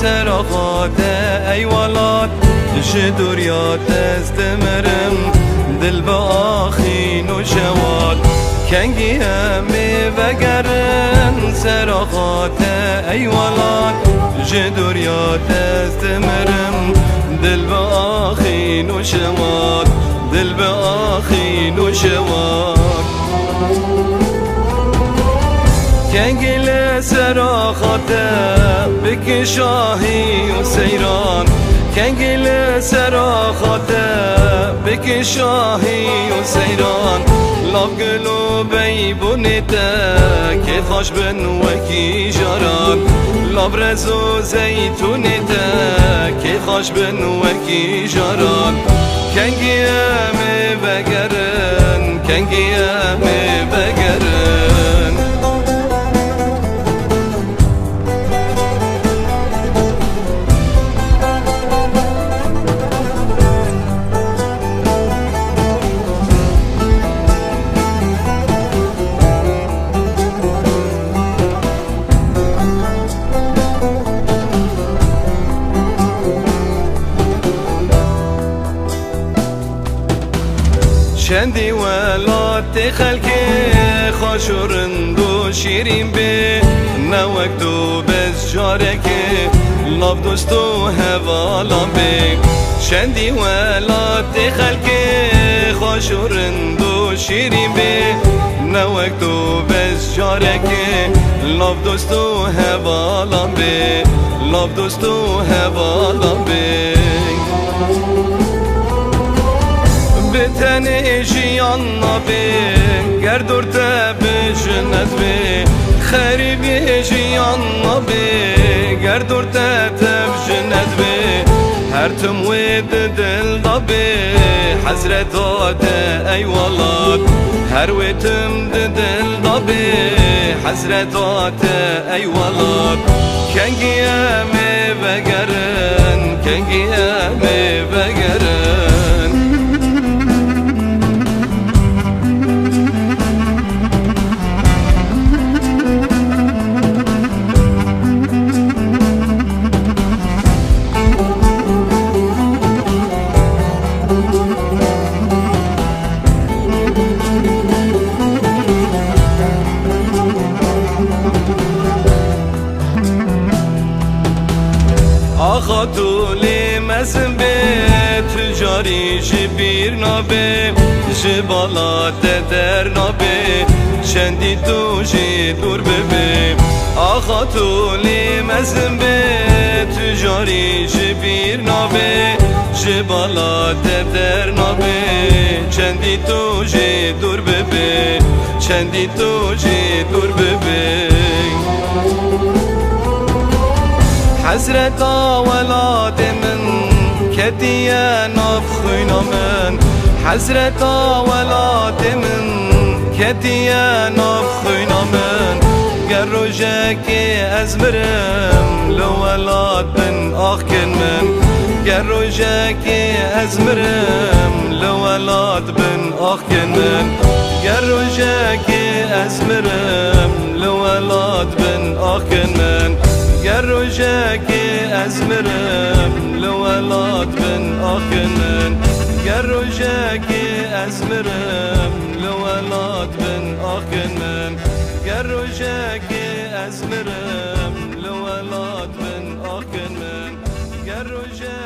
سراغات ای ولاد جدوریات از دمرم دل با آخین و شواد کنگی همی بگرن سراغات ای ولاد جدوریات از دمرم دل با آخین و شواد دل با آخین و شواد کنگل سراغات بک شاهی و سیران کنگل سراغات بک شاهی و سیران لاب گلو بی بونیتا که خوش بن وکی جاران لاب رزو زیتونیتا که خوش بن وکی جاران کنگی همی بگرن کنگی همی بگرن چندی ولات خلقی خوشورند و شیرین به نوک دو بز جارکی لاب دوست و هوالان به چندی ولات خلقی خوشورند و شیرین به نوک دو بز جارکی لاب دوست و هوالان به لاب دوست و هوالان به بتنی جیان نبی گردور تب جنت بی خریبی جیان نبی گردور تب جنت بی هر تموید دل دبی حسرتات ای ولاد هر ویتم دل دبی حسرتات ای ولاد کنگی همی بگرن کنگی همی بگرن خاتولی مزن به تجاری جبیر نابه جبالات در نابه چندی تو جی دور ببه خاتولی مزن به تجاری جبیر نابه جبالات در نابه چندی تو جی دور ببه چندی تو جی دور ببه حسرت ولاد من كديا نفخنا من حسرت ولاد من كديا نفخنا من قرجك أزمرم لو ولاد من أخكن من قرجك أزمرم لو ولاد من أخكن من قرجك أزمرم لو ولاد من أخكن من گروجک ازمرم لولاد بن آخنن گروجک ازمرم لولاد بن آخنن گروجک ازمرم لولاد بن آخنن گروجک